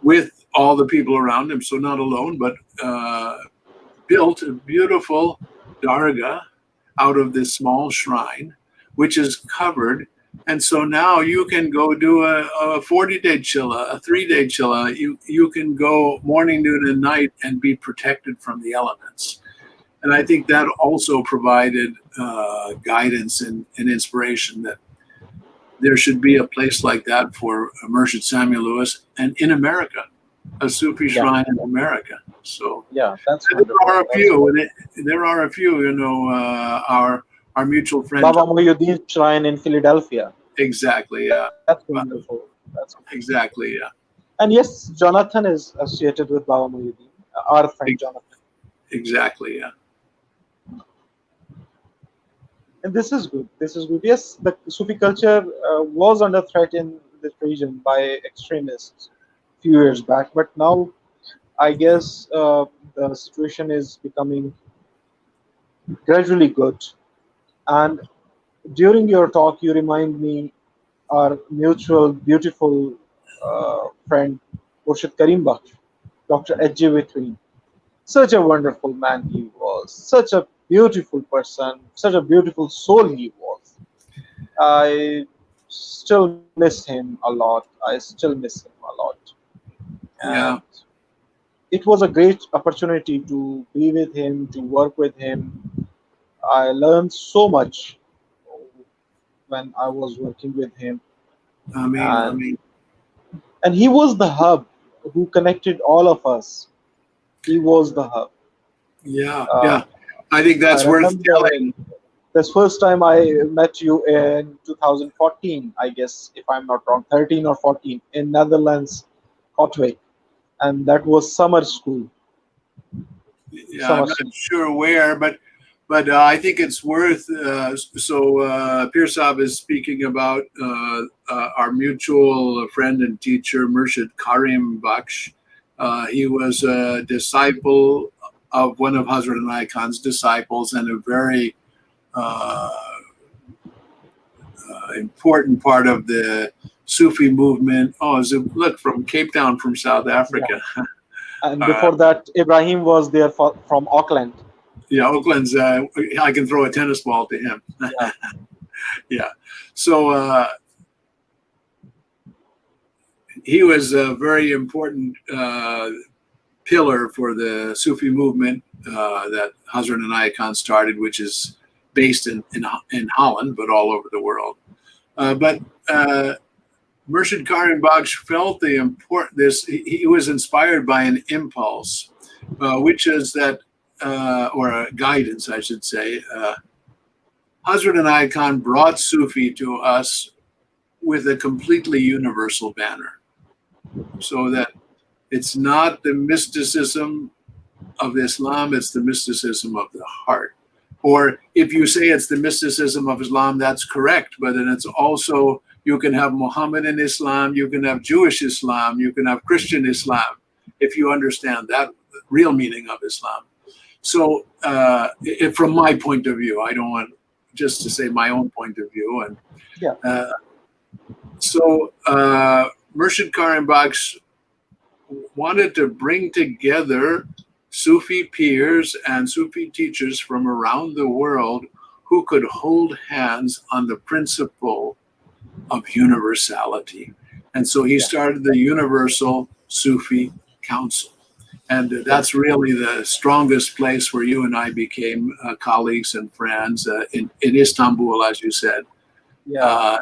with all the people around him, so not alone, but built a beautiful dargah out of this small shrine, which is covered. And so now you can go do a 40-day chilla, a 3-day chilla. You can go morning, noon, and night and be protected from the elements. And I think that also provided guidance and inspiration that there should be a place like that for Murshid Samuel Lewis, and in America, a Sufi shrine in America. So that's there are a few. There are a few. Our mutual friend Baba Muhyiddin Shrine in Philadelphia. Exactly. Yeah. That's wonderful. Exactly. Yeah. And yes, Jonathan is associated with Baba Muhyiddin, our friend Jonathan. Exactly. Yeah. And this is good. Yes, the Sufi culture was under threat in this region by extremists a few years back, but now I guess the situation is becoming gradually good. And during your talk, you remind me our mutual, beautiful friend, Murshid Karim Baksh, Dr. H.J. Witwin. Such a wonderful man he was. Such a beautiful person. Such a beautiful soul he was. I still miss him a lot. I still miss him a lot. And Yeah. it was a great opportunity to be with him, to work with him. I learned so much when I was working with him, I and mean, he was the hub who connected all of us. He was the hub. yeah, Uh, yeah. I think I that's worth remember telling. this first time I met you in 2014, I guess, if I'm not wrong, 13 or 14 in Netherlands, Kotwijk, and that was summer school. Yeah, Summer I'm not school. sure where, but I think it's worth. Pir Sab is speaking about our mutual friend and teacher Murshid Karim Baksh. He was a disciple of one of Hazrat Inayat Khan's disciples and a very uh, important part of the Sufi movement. Oh, look from Cape Town, from South Yeah. Africa. And Uh, before that, Ibrahim was there from Auckland. yeah, Oakland's. I can throw a tennis ball to him. Yeah. Yeah. So he was a very important pillar for the Sufi movement that Hazrat Inayat Khan started, which is based in Holland, but all over the world. But Murshid Karim Baksh felt the important. He was inspired by an impulse, which is that, or a guidance, I should say. Hazrat Inayat Khan brought Sufi to us with a completely universal banner, so that it's not the mysticism of Islam, it's the mysticism of the heart. Or if you say it's the mysticism of Islam, that's correct, but then it's also, you can have Mohammedan Islam, you can have Jewish Islam, you can have Christian Islam, if you understand that real meaning of Islam. So from my point of view, I don't want just to say my own point of view. And Yeah. So Murshid Karim Baksh wanted to bring together Sufi peers and Sufi teachers from around the world who could hold hands on the principle of universality. And so he started the Universal Sufi Council. And that's really the strongest place where you and I became colleagues and friends in Istanbul, as you said. Yeah.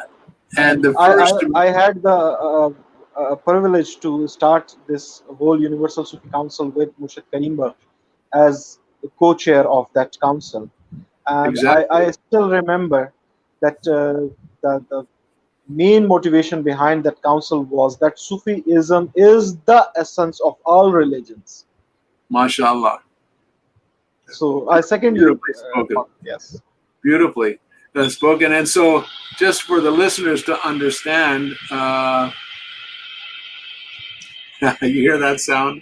And And the first, I had the privilege to start this whole Universal Sufi Council with Murshid Karimba as the co-chair of that council. And I exactly, still remember that the main motivation behind that council was that Sufism is the essence of all religions. mashallah, So I second your beautifully spoken. thought. Yes. Beautifully spoken. And so, just for the listeners to understand, you hear that sound?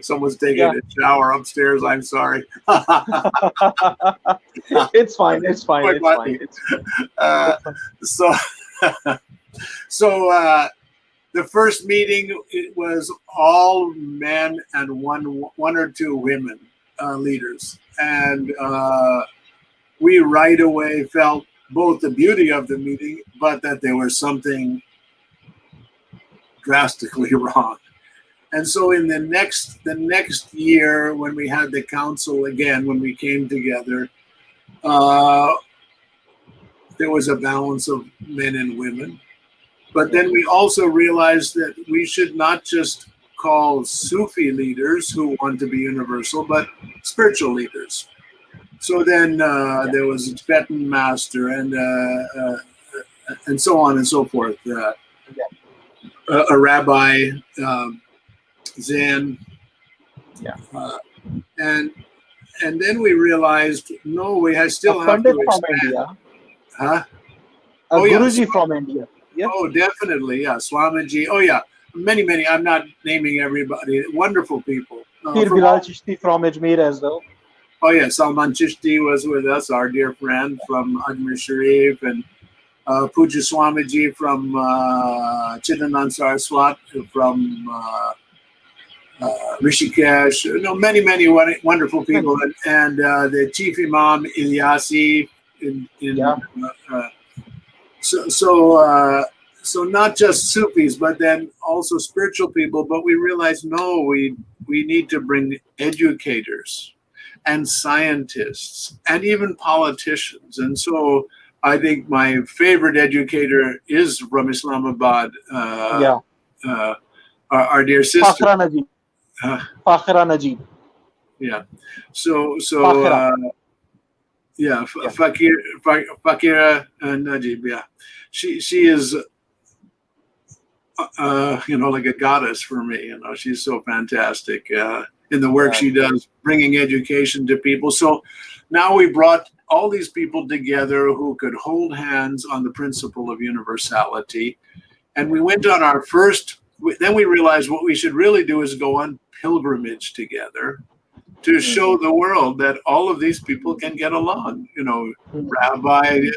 Someone's taking Yeah. a shower upstairs. I'm sorry. It's fine. It's fine. Quite It's fine. funny. It's Uh, it's fine. so, so the first meeting, it was all men and one or two women leaders, and we right away felt both the beauty of the meeting, but that there was something drastically wrong. And so in the next year, when we had the council again, when we came together, there was a balance of men and women. But then we also realized that we should not just call Sufi leaders who want to be universal, but spiritual leaders. So then there was a Tibetan master and so on and so forth. A rabbi, Zen, Yeah. and then we realized, no, we A still have Pandit to from expand. India, Huh? a Oh, yeah. Guruji from India. Yeah. Oh, definitely. Yeah. Swamiji. Oh, yeah. Many. I'm not naming everybody. Wonderful people. Pir From all. Chisti from Ajmer as well. Oh, yeah. Salman Chisti was with us, our dear friend from Ajmer Sharif, and Puja Swamiji from Chidanand Saraswat, from Rishikesh, many wonderful people, and the chief imam Ilyasi in Yeah. so so so not just Sufis, but then also spiritual people. But we realized no, we need to bring educators and scientists and even politicians. And so I think my favorite educator is from Islamabad, Yeah. uh, our dear sister. Fakhra Najib. Uh, Fakhra Najib. yeah. So Fakhra. yeah, Yeah. Fakira Najib. Yeah, she is like a goddess for me. She's so fantastic in the work Yeah. she does, bringing education to people. So now we brought all these people together who could hold hands on the principle of universality. And we went on our first, then we realized what we should really do is go on pilgrimage together to show the world that all of these people can get along. Rabbi,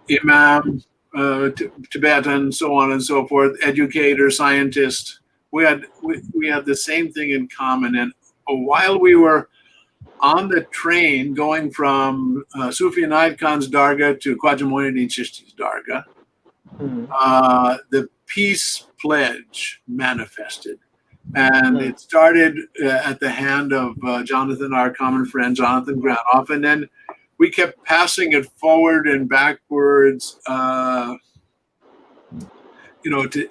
imam, Tibetan, so on and so forth, educator, scientist. We had the same thing in common. And while we were on the train going from Sufi Inayat Khan's Dargah to Khwaja Moinuddin Chishti's Dargah, the peace pledge manifested. And it started at the hand of Jonathan, our common friend, Jonathan Granoff. And then we kept passing it forward and backwards, to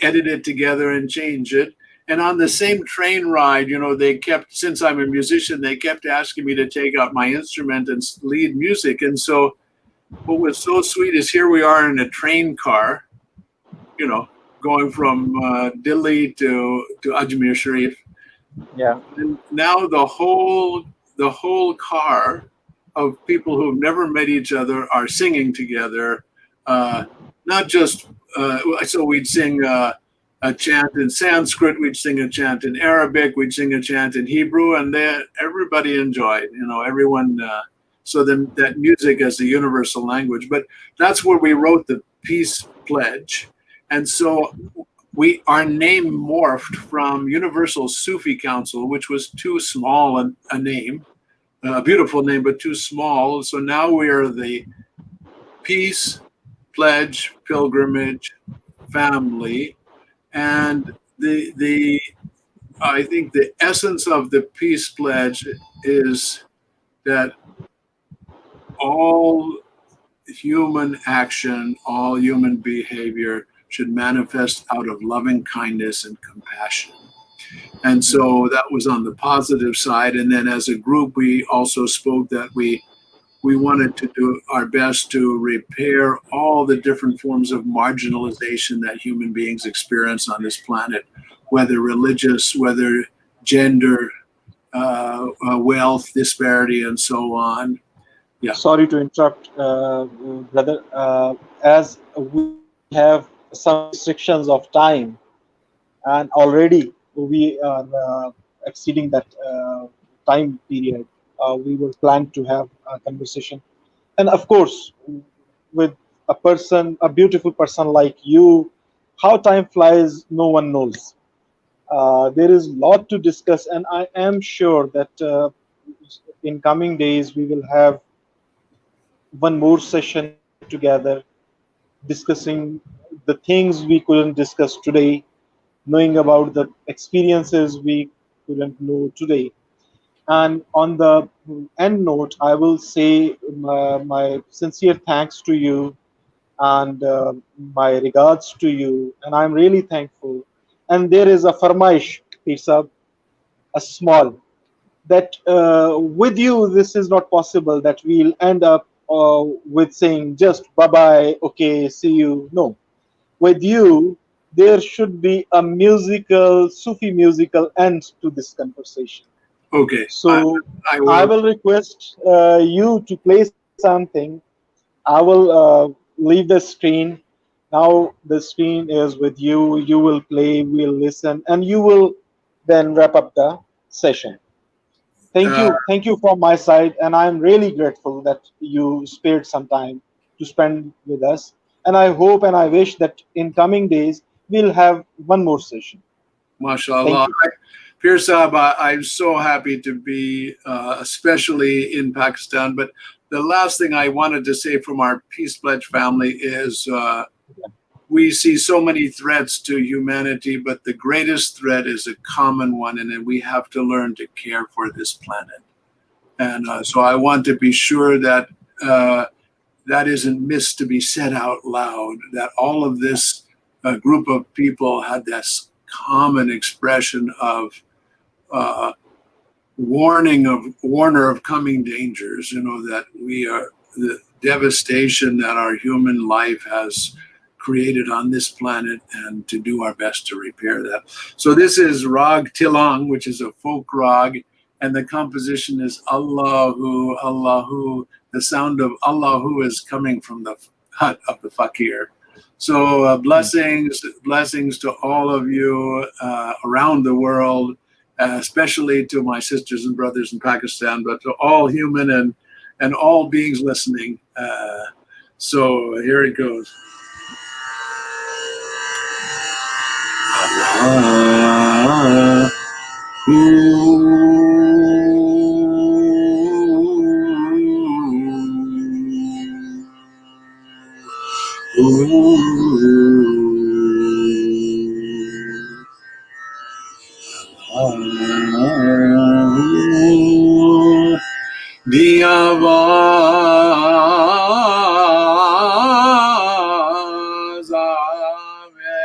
edit it together and change it. And on the same train ride, they kept, since I'm a musician, they kept asking me to take out my instrument and lead music. And so what was so sweet is here we are in a train car, going from Delhi to Ajmer Sharif. Yeah. And now the whole car of people who've never met each other are singing together. Not just so we'd sing a chant in Sanskrit, we'd sing a chant in Arabic, we'd sing a chant in Hebrew, and everybody enjoyed. Everyone. So then that music as the universal language. But that's where we wrote the peace pledge. And so our name morphed from Universal Sufi Council, which was too small a name, a beautiful name, but too small. So now we are the Peace Pledge Pilgrimage Family. And I think the essence of the Peace Pledge is that all human action, all human behavior should manifest out of loving kindness and compassion. And so that was on the positive side. And then as a group, we also spoke that we wanted to do our best to repair all the different forms of marginalization that human beings experience on this planet, whether religious, whether gender, wealth disparity, and so on. Yeah. Sorry to interrupt, brother. As we have some restrictions of time, and already we are exceeding that time period, we were planned to have a conversation. And of course, with a beautiful person like you, how time flies, no one knows. There is a lot to discuss, and I am sure that in coming days we will have one more session together, discussing the things we couldn't discuss today, knowing about the experiences we couldn't know today. And on the end note, I will say my sincere thanks to you and my regards to you. And I'm really thankful. And there is a farmaish, Pir, a small, that with you this is not possible, that we'll end up with saying just bye bye, okay, see you. No, with you there should be a Sufi musical end to this conversation. Okay. So I I will. will request you to play something. I will leave the screen. Now the screen is with you. You will play, we'll listen, and you will then wrap up the session. Uh, Thank you from my side, and I'm really grateful that you spared some time to spend with us. And I hope and I wish that in coming days we'll have one more session. MashaAllah. you. Pir Sahib, I'm so happy to be, especially in Pakistan. But the last thing I wanted to say from our Peace Pledge family is we see so many threats to humanity, but the greatest threat is a common one, and then we have to learn to care for this planet. And so I want to be sure that that isn't missed to be said out loud, that all of this group of people had this common expression of warner of coming dangers, that we are the devastation that our human life has created on this planet, and to do our best to repair that. So this is Rag Tilang, which is a folk rag, and the composition is Allahu, Allahu. The sound of Allahu is coming from the hut of the fakir. So blessings to all of you around the world, especially to my sisters and brothers in Pakistan, but to all human and all beings listening. So here it goes. The आवाज़ आवे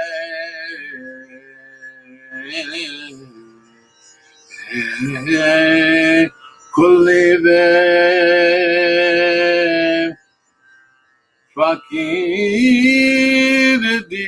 खुले वे फकीर दी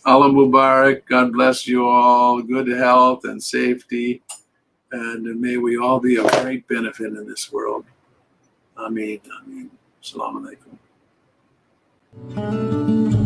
Allah Mubarak, God bless you all, good health and safety, and may we all be of great benefit in this world. Ameen, Ameen. Assalamu alaikum.